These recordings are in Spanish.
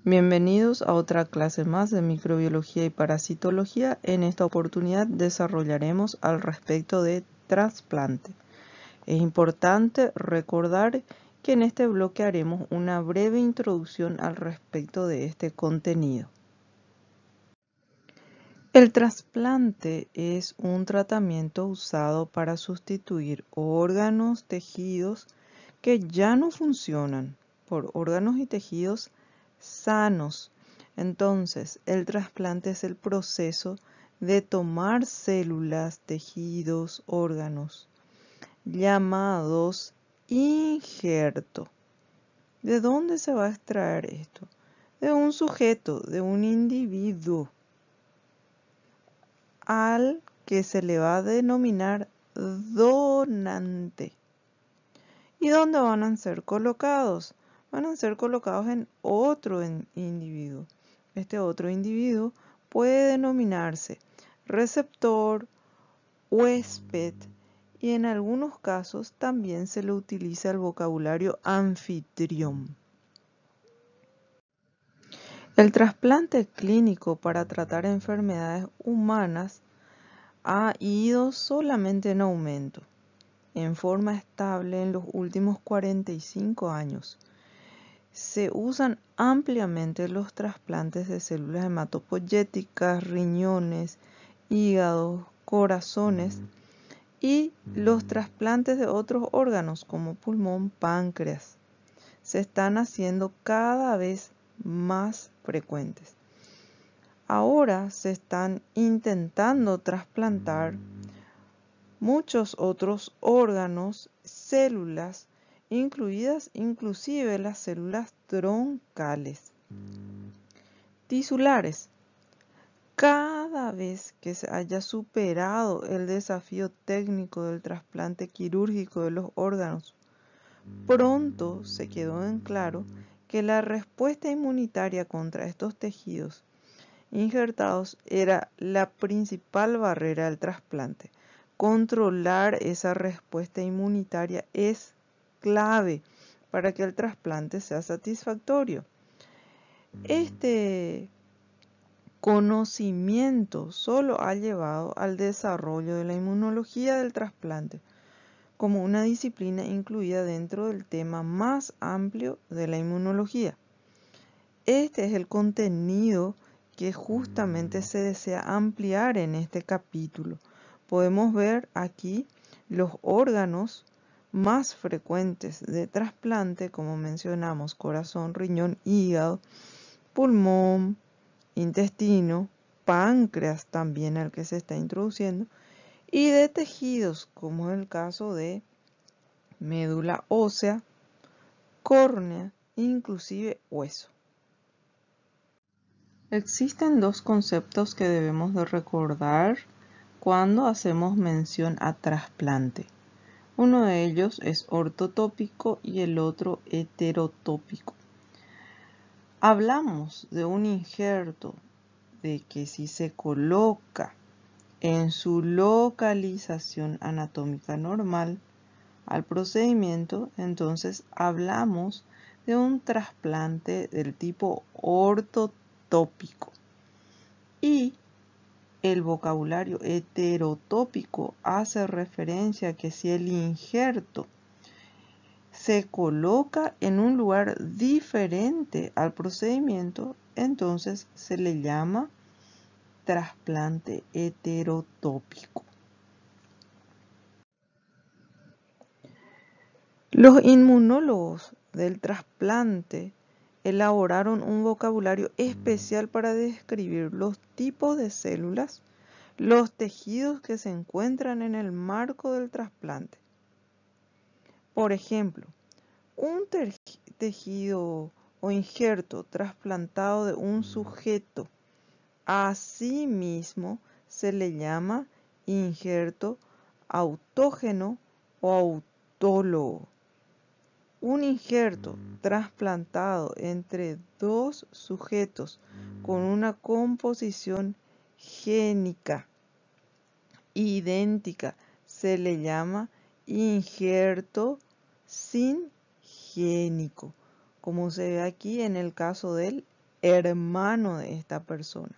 Bienvenidos a otra clase más de microbiología y parasitología. En esta oportunidad desarrollaremos al respecto de trasplante. Es importante recordar que en este bloque haremos una breve introducción al respecto de este contenido. El trasplante es un tratamiento usado para sustituir órganos, tejidos que ya no funcionan por órganos y tejidos sanos. Entonces, el trasplante es el proceso de tomar células, tejidos, órganos, llamados injerto. ¿De dónde se va a extraer esto? De un sujeto, de un individuo, al que se le va a denominar donante. ¿Y dónde van a ser colocados? Van a ser colocados en otro individuo. Este otro individuo puede denominarse receptor, huésped y en algunos casos también se le utiliza el vocabulario anfitrión. El trasplante clínico para tratar enfermedades humanas ha ido solamente en aumento, en forma estable en los últimos 45 años. Se usan ampliamente los trasplantes de células hematopoyéticas, riñones, hígados, corazones y los trasplantes de otros órganos como pulmón, páncreas. Se están haciendo cada vez más frecuentes. Ahora se están intentando trasplantar muchos otros órganos, células, incluidas inclusive las células troncales. Tisulares. Cada vez que se haya superado el desafío técnico del trasplante quirúrgico de los órganos, pronto se quedó en claro que la respuesta inmunitaria contra estos tejidos injertados era la principal barrera del trasplante. Controlar esa respuesta inmunitaria es clave para que el trasplante sea satisfactorio. Este conocimiento solo ha llevado al desarrollo de la inmunología del trasplante como una disciplina incluida dentro del tema más amplio de la inmunología. Este es el contenido que justamente se desea ampliar en este capítulo. Podemos ver aquí los órganos más frecuentes de trasplante, como mencionamos, corazón, riñón, hígado, pulmón, intestino, páncreas también al que se está introduciendo, y de tejidos, como es el caso de médula ósea, córnea, inclusive hueso. Existen dos conceptos que debemos de recordar cuando hacemos mención a trasplante. Uno de ellos es ortotópico y el otro heterotópico. Hablamos de un injerto de que si se coloca en su localización anatómica normal al procedimiento, entonces hablamos de un trasplante del tipo ortotópico. Y el vocabulario heterotópico hace referencia a que si el injerto se coloca en un lugar diferente al procedimiento, entonces se le llama trasplante heterotópico. Los inmunólogos del trasplante elaboraron un vocabulario especial para describir los tipos de células, los tejidos que se encuentran en el marco del trasplante. Por ejemplo, un tejido o injerto trasplantado de un sujeto a sí mismo se le llama injerto autógeno o autólogo. Un injerto trasplantado entre dos sujetos con una composición génica idéntica se le llama injerto singénico, como se ve aquí en el caso del hermano de esta persona.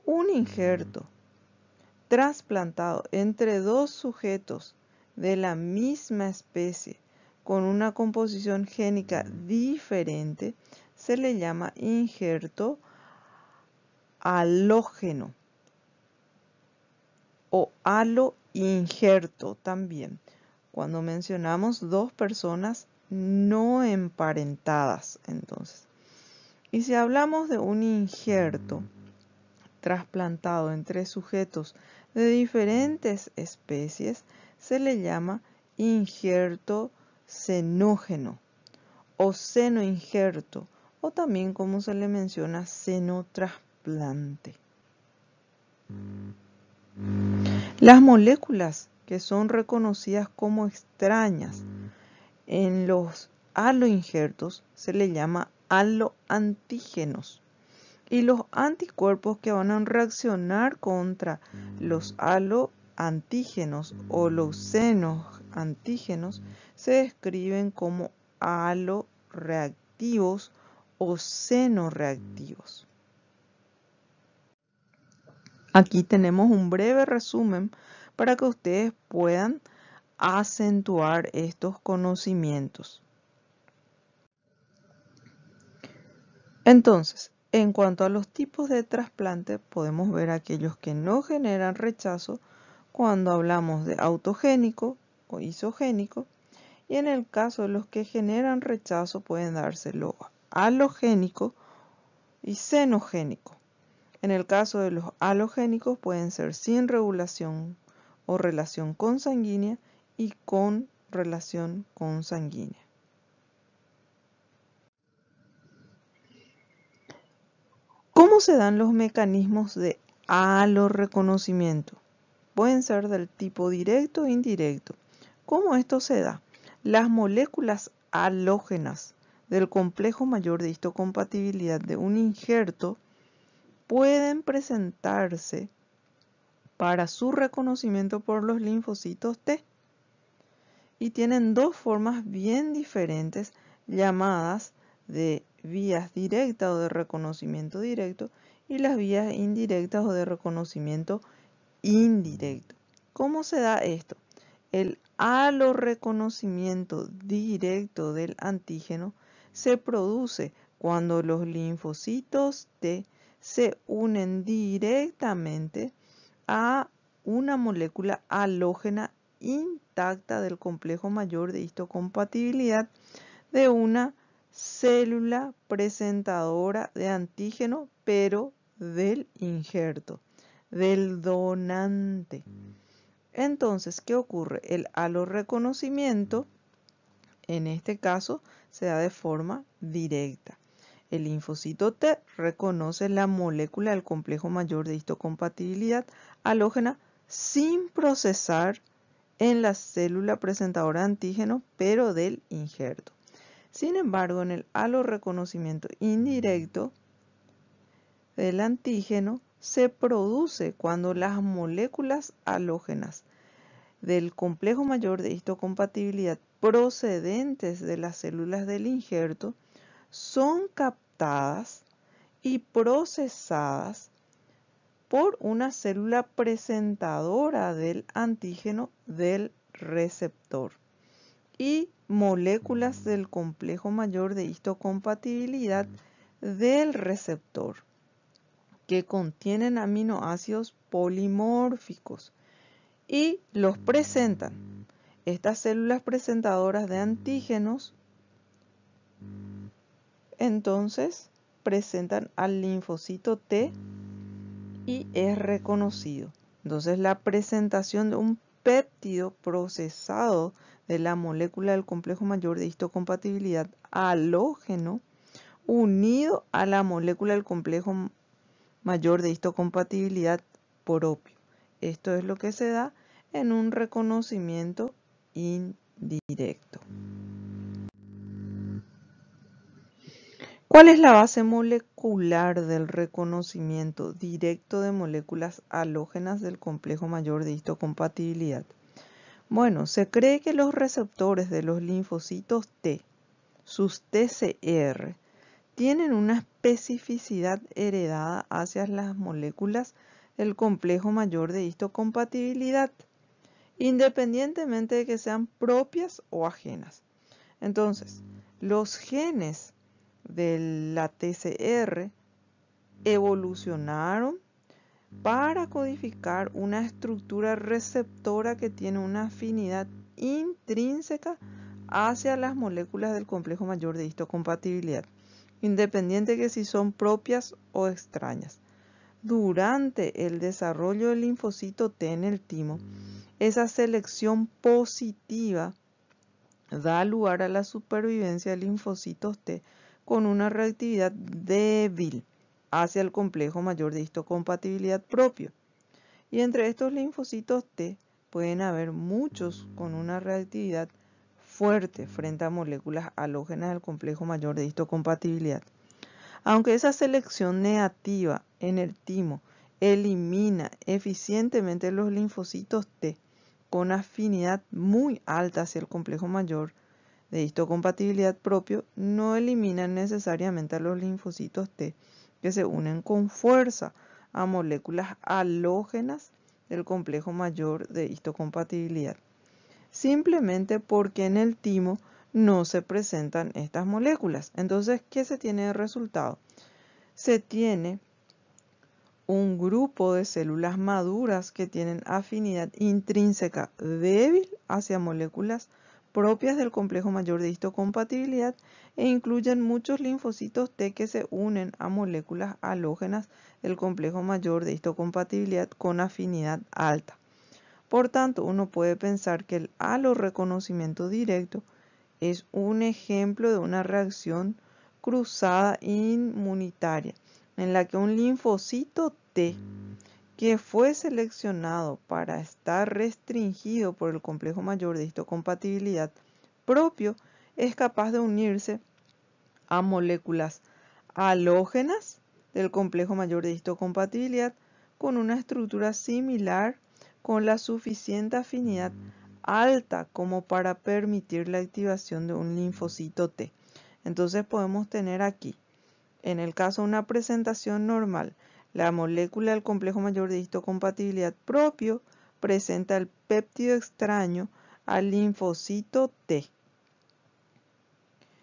Un injerto trasplantado entre dos sujetos de la misma especie con una composición génica diferente se le llama injerto halógeno o haloinjerto también, cuando mencionamos dos personas no emparentadas. Entonces, y si hablamos de un injerto trasplantado entre sujetos de diferentes especies, se le llama injerto xenógeno o xenoinjerto, o también como se le menciona xenotrasplante. Las moléculas que son reconocidas como extrañas en los haloinjertos se le llama haloantígenos. Y los anticuerpos que van a reaccionar contra los haloantígenos o los xenoantígenos se describen como haloreactivos o xenoreactivos. Aquí tenemos un breve resumen para que ustedes puedan acentuar estos conocimientos. Entonces, en cuanto a los tipos de trasplante, podemos ver aquellos que no generan rechazo cuando hablamos de autogénico o isogénico, y en el caso de los que generan rechazo pueden darse lo halogénico y xenogénico. En el caso de los halogénicos pueden ser sin regulación o relación consanguínea y con relación consanguínea. ¿Cómo se dan los mecanismos de haloreconocimiento? Pueden ser del tipo directo o indirecto. ¿Cómo esto se da? Las moléculas halógenas del complejo mayor de histocompatibilidad de un injerto pueden presentarse para su reconocimiento por los linfocitos T y tienen dos formas bien diferentes llamadas de vías directas o de reconocimiento directo y las vías indirectas o de reconocimiento indirecto. ¿Cómo se da esto? El haloreconocimiento directo del antígeno se produce cuando los linfocitos T se unen directamente a una molécula halógena intacta del complejo mayor de histocompatibilidad de una célula presentadora de antígeno, pero del injerto, del donante. Entonces, ¿qué ocurre? El haloreconocimiento, en este caso, se da de forma directa. El linfocito T reconoce la molécula del complejo mayor de histocompatibilidad halógena sin procesar en la célula presentadora de antígeno, pero del injerto. Sin embargo, en el haloreconocimiento indirecto del antígeno se produce cuando las moléculas halógenas del complejo mayor de histocompatibilidad procedentes de las células del injerto son captadas y procesadas por una célula presentadora del antígeno del receptor y moléculas del complejo mayor de histocompatibilidad del receptor que contienen aminoácidos polimórficos y los presentan. Estas células presentadoras de antígenos entonces presentan al linfocito T y es reconocido. Entonces la presentación de un péptido procesado de la molécula del complejo mayor de histocompatibilidad halógeno unido a la molécula del complejo mayor de histocompatibilidad propio. Esto es lo que se da en un reconocimiento indirecto. ¿Cuál es la base molecular del reconocimiento directo de moléculas halógenas del complejo mayor de histocompatibilidad? Bueno, se cree que los receptores de los linfocitos T, sus TCR, tienen una especificidad heredada hacia las moléculas del complejo mayor de histocompatibilidad, independientemente de que sean propias o ajenas. Entonces, los genes de la TCR evolucionaron para codificar una estructura receptora que tiene una afinidad intrínseca hacia las moléculas del complejo mayor de histocompatibilidad, independiente de que si son propias o extrañas. Durante el desarrollo del linfocito T en el timo, esa selección positiva da lugar a la supervivencia de linfocitos T con una reactividad débil hacia el complejo mayor de histocompatibilidad propio. Y entre estos linfocitos T pueden haber muchos con una reactividad fuerte frente a moléculas halógenas del complejo mayor de histocompatibilidad. Aunque esa selección negativa en el timo elimina eficientemente los linfocitos T con afinidad muy alta hacia el complejo mayor de histocompatibilidad propio, no eliminan necesariamente a los linfocitos T que se unen con fuerza a moléculas halógenas del complejo mayor de histocompatibilidad, simplemente porque en el timo no se presentan estas moléculas. Entonces, ¿qué se tiene de resultado? Se tiene un grupo de células maduras que tienen afinidad intrínseca débil hacia moléculas propias del complejo mayor de histocompatibilidad e incluyen muchos linfocitos T que se unen a moléculas halógenas del complejo mayor de histocompatibilidad con afinidad alta. Por tanto, uno puede pensar que el haloreconocimiento directo es un ejemplo de una reacción cruzada inmunitaria en la que un linfocito T que fue seleccionado para estar restringido por el complejo mayor de histocompatibilidad propio es capaz de unirse a moléculas halógenas del complejo mayor de histocompatibilidad con una estructura similar con la suficiente afinidad alta como para permitir la activación de un linfocito T. Entonces podemos tener aquí, en el caso de una presentación normal, la molécula del complejo mayor de histocompatibilidad propio presenta el péptido extraño al linfocito T,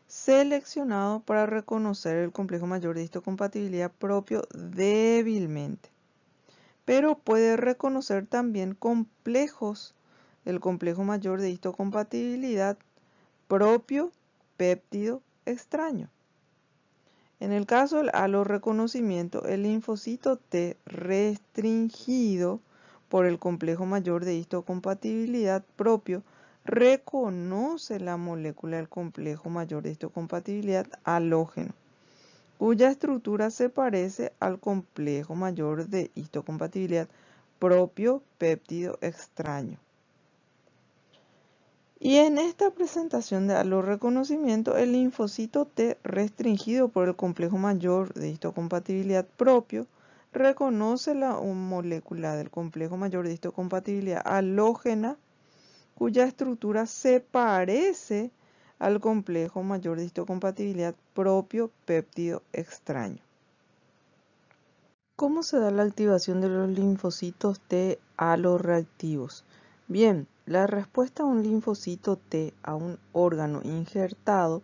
seleccionado para reconocer el complejo mayor de histocompatibilidad propio débilmente, pero puede reconocer también complejos del complejo mayor de histocompatibilidad propio péptido extraño. En el caso del haloreconocimiento, el linfocito T restringido por el complejo mayor de histocompatibilidad propio reconoce la molécula del complejo mayor de histocompatibilidad halógeno, cuya estructura se parece al complejo mayor de histocompatibilidad propio péptido extraño. Y en esta presentación de haloreconocimiento, el linfocito T restringido por el complejo mayor de histocompatibilidad propio reconoce la molécula del complejo mayor de histocompatibilidad halógena, cuya estructura se parece al complejo mayor de histocompatibilidad propio péptido extraño. ¿Cómo se da la activación de los linfocitos T haloreactivos? Bien, la respuesta a un linfocito T a un órgano injertado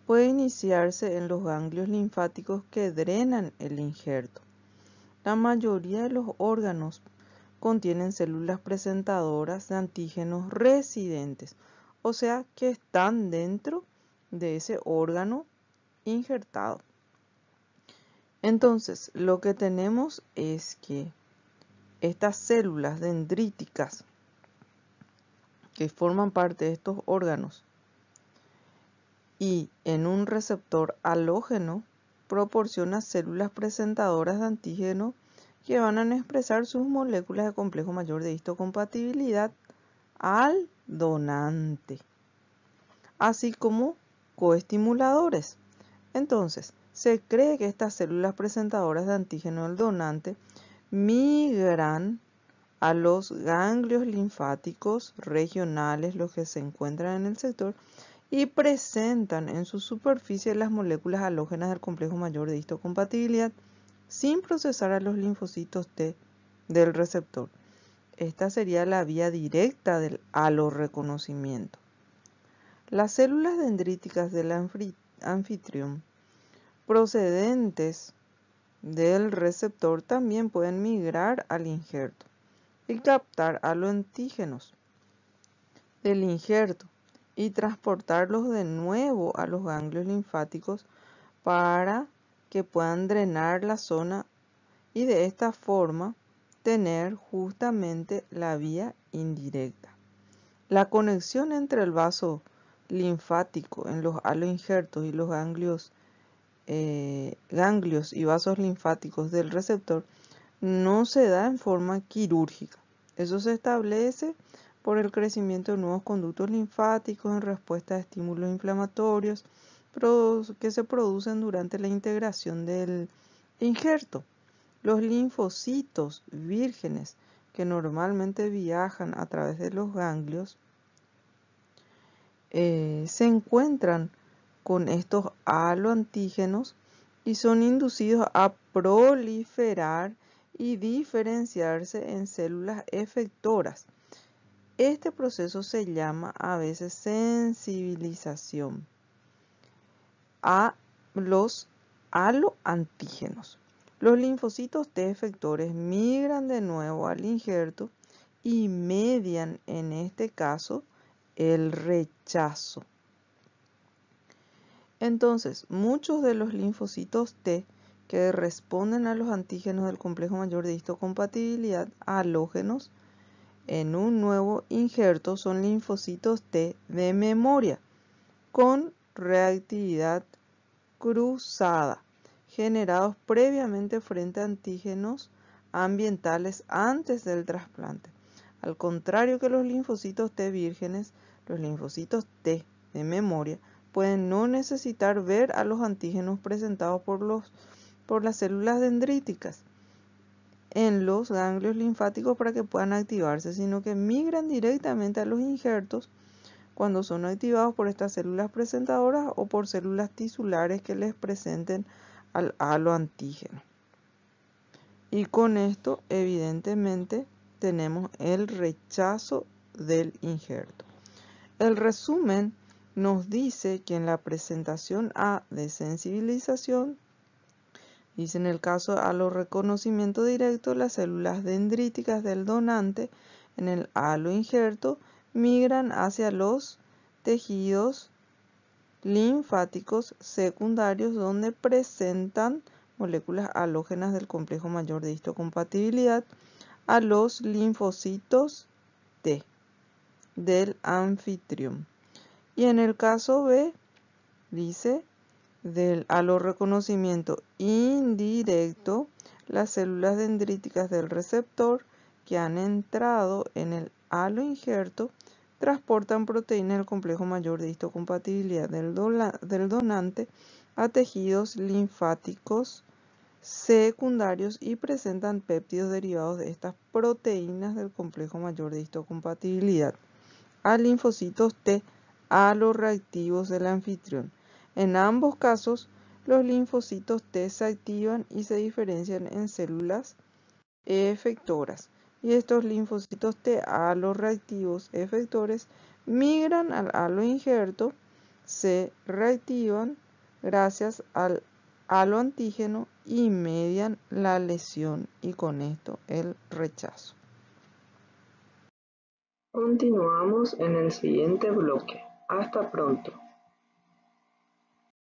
puede iniciarse en los ganglios linfáticos que drenan el injerto. La mayoría de los órganos contienen células presentadoras de antígenos residentes, o sea que están dentro de ese órgano injertado. Entonces, lo que tenemos es que estas células dendríticas que forman parte de estos órganos y en un receptor halógeno proporciona células presentadoras de antígeno que van a expresar sus moléculas de complejo mayor de histocompatibilidad al donante, así como coestimuladores. Entonces, se cree que estas células presentadoras de antígeno del donante migran a los ganglios linfáticos regionales, los que se encuentran en el sector, y presentan en su superficie las moléculas halógenas del complejo mayor de histocompatibilidad sin procesar a los linfocitos T del receptor. Esta sería la vía directa del haloreconocimiento. Las células dendríticas del anfitrión procedentes del receptor también pueden migrar al injerto y captar haloantígenos del injerto y transportarlos de nuevo a los ganglios linfáticos para que puedan drenar la zona y de esta forma tener justamente la vía indirecta. La conexión entre el vaso linfático en los haloinjertos y los ganglios y vasos linfáticos del receptor no se da en forma quirúrgica. Eso se establece por el crecimiento de nuevos conductos linfáticos en respuesta a estímulos inflamatorios que se producen durante la integración del injerto. Los linfocitos vírgenes que normalmente viajan a través de los ganglios se encuentran con estos haloantígenos y son inducidos a proliferar y diferenciarse en células efectoras. Este proceso se llama a veces sensibilización a los haloantígenos. Los linfocitos T efectores migran de nuevo al injerto y median en este caso el rechazo. Entonces, muchos de los linfocitos T que responden a los antígenos del complejo mayor de histocompatibilidad halógenos en un nuevo injerto son linfocitos T de memoria con reactividad cruzada, generados previamente frente a antígenos ambientales antes del trasplante. Al contrario que los linfocitos T vírgenes, los linfocitos T de memoria pueden no necesitar ver a los antígenos presentados por las células dendríticas en los ganglios linfáticos para que puedan activarse, sino que migran directamente a los injertos cuando son activados por estas células presentadoras o por células tisulares que les presenten al haloantígeno. Y con esto, evidentemente, tenemos el rechazo del injerto. El resumen nos dice que en la presentación A de sensibilización, dice en el caso haloreconocimiento directo, las células dendríticas del donante en el haloinjerto migran hacia los tejidos linfáticos secundarios donde presentan moléculas halógenas del complejo mayor de histocompatibilidad a los linfocitos T del anfitrión. Y en el caso B, dice, del haloreconocimiento indirecto, las células dendríticas del receptor que han entrado en el haloinjerto transportan proteínas del complejo mayor de histocompatibilidad del donante a tejidos linfáticos secundarios y presentan péptidos derivados de estas proteínas del complejo mayor de histocompatibilidad a linfocitos T haloreactivos del anfitrión. En ambos casos, los linfocitos T se activan y se diferencian en células efectoras. Y estos linfocitos T haloreactivos efectores migran al haloinjerto, se reactivan gracias al haloantígeno y median la lesión y con esto el rechazo. Continuamos en el siguiente bloque. Hasta pronto.